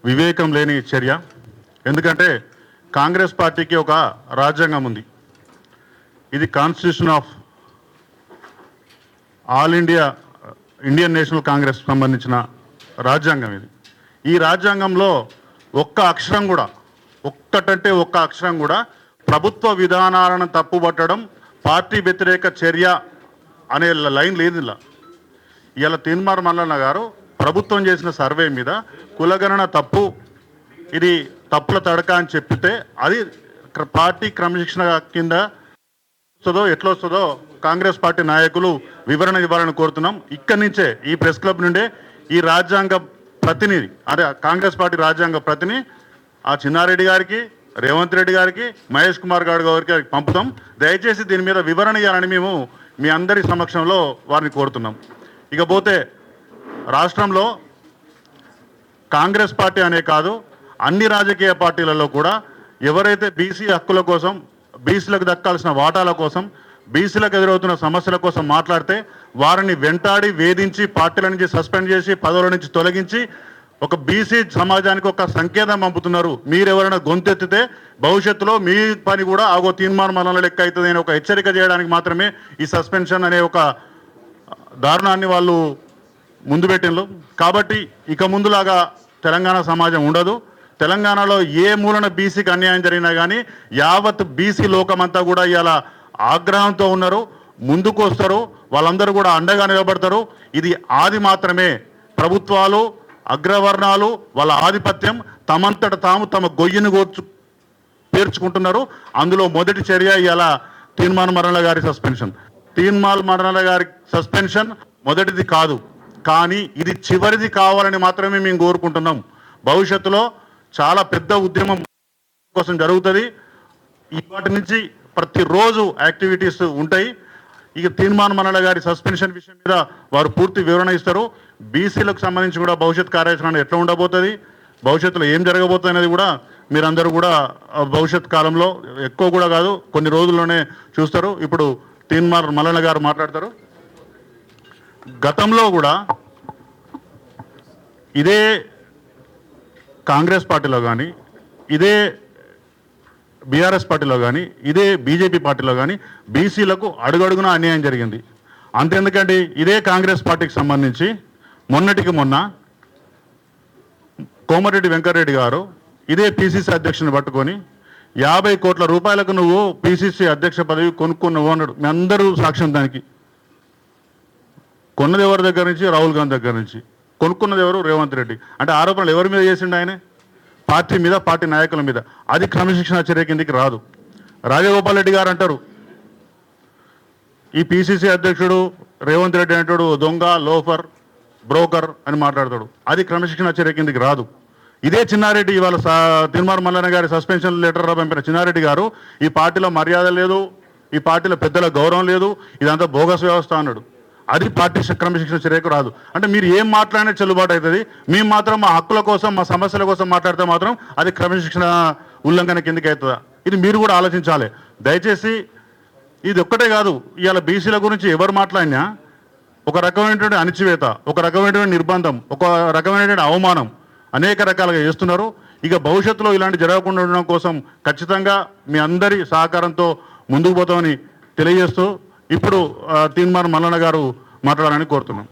వివేకం లేని చర్య. ఎందుకంటే కాంగ్రెస్ పార్టీకి ఒక రాజ్యాంగం ఉంది. ఇది constitution of all Indian national Congress సంబంధించిన రాజ్యాంగం ఇది. ఈ రాజ్యాంగంలో ఒక్క అక్షరం కూడా, ఒక్క అక్షరం కూడా ప్రభుత్వ విధానాలను తప్పుపట్టడం, పార్టీ వ్యతిరేక చర్య అనే లైన్ లేదు. ఇలా తీన్మార్ మల్లన్న గారు ప్రభుత్వం చేసిన సర్వే మీద కులగణన తప్పు, ఇది తప్పుల తడక అని చెప్పితే అది పార్టీ క్రమశిక్షణ కింద వస్తుందో ఎట్లా వస్తుందో కాంగ్రెస్ పార్టీ నాయకులు వివరణ ఇవ్వాలని కోరుతున్నాం. ఇక్కడి నుంచే ఈ ప్రెస్ క్లబ్ నుండే ఈ రాజ్యాంగ ప్రతినిధి, అదే కాంగ్రెస్ పార్టీ రాజ్యాంగ ప్రతినిధి ఆ చిన్నారెడ్డి గారికి, రేవంత్ రెడ్డి గారికి, మహేష్ కుమార్ గారికి పంపుతాం. దయచేసి దీని మీద వివరణ ఇవ్వాలని మేము మీ అందరి సమక్షంలో వారిని కోరుతున్నాం. ఇకపోతే రాష్ట్రంలో కాంగ్రెస్ పార్టీ అనే కాదు, అన్ని రాజకీయ పార్టీలలో కూడా ఎవరైతే బీసీ హక్కుల కోసం, బీసీలకు దక్కాల్సిన వాటాల కోసం, బీసీలకు ఎదురవుతున్న సమస్యల కోసం మాట్లాడితే వారిని వెంటాడి వేధించి పార్టీల నుంచి సస్పెండ్ చేసి పదవుల నుంచి తొలగించి ఒక బీసీ సమాజానికి ఒక సంకేతం పంపుతున్నారు. మీరెవరైనా గొంతెత్తితే భవిష్యత్తులో మీ పని కూడా ఆగో తీర్మానం మల్లన్న లెక్క అవుతుంది అని ఒక హెచ్చరిక చేయడానికి మాత్రమే ఈ సస్పెన్షన్ అనే ఒక దారుణాన్ని వాళ్ళు ముందు పెట్టిండ్రు. కాబట్టి ఇక ముందులాగా తెలంగాణ సమాజం ఉండదు. తెలంగాణలో ఏ మూలన బీసీకి అన్యాయం జరిగినా కానీ యావత్ బీసీ లోకమంతా కూడా ఇలా ఆగ్రహంతో ఉన్నారు, ముందుకు వస్తారు, వాళ్ళందరూ కూడా అండగా నిలబడతారు. ఇది ఆది మాత్రమే. ప్రభుత్వాలు, అగ్రవర్ణాలు వాళ్ళ ఆధిపత్యం తమంతట తాము తమ గొయ్యిని పేర్చుకుంటున్నారు. అందులో మొదటి చర్య ఇలా తీన్మార్ మల్లన్న గారి సస్పెన్షన్. తీన్మార్ మల్లన్న గారి సస్పెన్షన్ మొదటిది కాదు, కానీ ఇది చివరిది కావాలని మాత్రమే మేము కోరుకుంటున్నాం. భవిష్యత్తులో చాలా పెద్ద ఉద్యమం కోసం జరుగుతుంది. ఇప్పటి నుంచి ప్రతిరోజు యాక్టివిటీస్ ఉంటాయి. ఇక తీన్మార్ మల్లన్న గారి సస్పెన్షన్ విషయం మీద వారు పూర్తి వివరణ ఇస్తారు. బీసీలకు సంబంధించి కూడా భవిష్యత్ కార్యాచరణ ఎట్లా ఉండబోతుంది, భవిష్యత్తులో ఏం జరగబోతుంది అనేది కూడా మీరందరూ కూడా భవిష్యత్ కాలంలో, ఎక్కువ కూడా కాదు కొన్ని రోజుల్లోనే చూస్తారు. ఇప్పుడు తీన్మార్ మల్లన్న గారు మాట్లాడతారు. గతంలో కూడా ఇదే కాంగ్రెస్ పార్టీలో కానీ, ఇదే బీఆర్ఎస్ పార్టీలో కానీ, ఇదే బీజేపీ పార్టీలో కానీ బీసీలకు అడుగడుగున అన్యాయం జరిగింది. అంతెందుకంటే ఇదే కాంగ్రెస్ పార్టీకి సంబంధించి మొన్నటికి మొన్న కోమటిరెడ్డి వెంకటరెడ్డి గారు ఇదే పీసీసీ అధ్యక్షుని పట్టుకొని 50 కోట్ల రూపాయలకు నువ్వు పీసీసీ అధ్యక్ష పదవి కొనుక్కున్నావు అన్నాడు. మీ అందరూ సాక్ష్యం దానికి. కొన్నది ఎవరి దగ్గర నుంచి? రాహుల్ గాంధీ దగ్గర నుంచి. కొనుక్కున్నది ఎవరు? రేవంత్ రెడ్డి. అంటే ఆరోపణలు ఎవరి మీద చేసిండు ఆయన? పార్టీ మీద, పార్టీ నాయకుల మీద. అది క్రమశిక్షణ చర్య కిందికి రాదు. రాజగోపాల్ రెడ్డి గారు అంటారు ఈ పీసీసీ అధ్యక్షుడు రేవంత్ రెడ్డి అంటాడు దొంగ, లోఫర్, బ్రోకర్ అని మాట్లాడతాడు. అది క్రమశిక్షణ చర్య కిందికి రాదు. ఇదే చిన్నారెడ్డి ఇవాళ తీన్మార్ మల్లన్న గారి సస్పెన్షన్ లెటర్ పంపిన చిన్నారెడ్డి గారు ఈ పార్టీలో మర్యాద లేదు, ఈ పార్టీలో పెద్దల గౌరవం లేదు, ఇదంతా బోగస్ వ్యవస్థ అన్నాడు. అది పార్టీ క్రమశిక్షణ చర్యకు రాదు. అంటే మీరు ఏం మాట్లాడినా చెల్లుబాటు అవుతుంది. మేము మాత్రం మా హక్కుల కోసం, మా సమస్యల కోసం మాట్లాడితే మాత్రం అది క్రమశిక్షణ ఉల్లంఘన కిందకి అవుతుందా? ఇది మీరు కూడా ఆలోచించాలి. దయచేసి ఇది ఒక్కటే కాదు, ఇవాళ బీసీల గురించి ఎవరు మాట్లాడినా ఒక రకమైనటువంటి అణిచివేత, ఒక రకమైనటువంటి నిర్బంధం, ఒక రకమైనటువంటి అవమానం అనేక రకాలుగా చేస్తున్నారు. ఇక భవిష్యత్తులో ఇలాంటి జరగకుండా ఉండడం కోసం ఖచ్చితంగా మీ అందరి సహకారంతో ముందుకు పోతామని తెలియజేస్తూ ఇప్పుడు తీన్మార్ మల్లన్న గారు మాట్లాడాలని కోరుతున్నాం.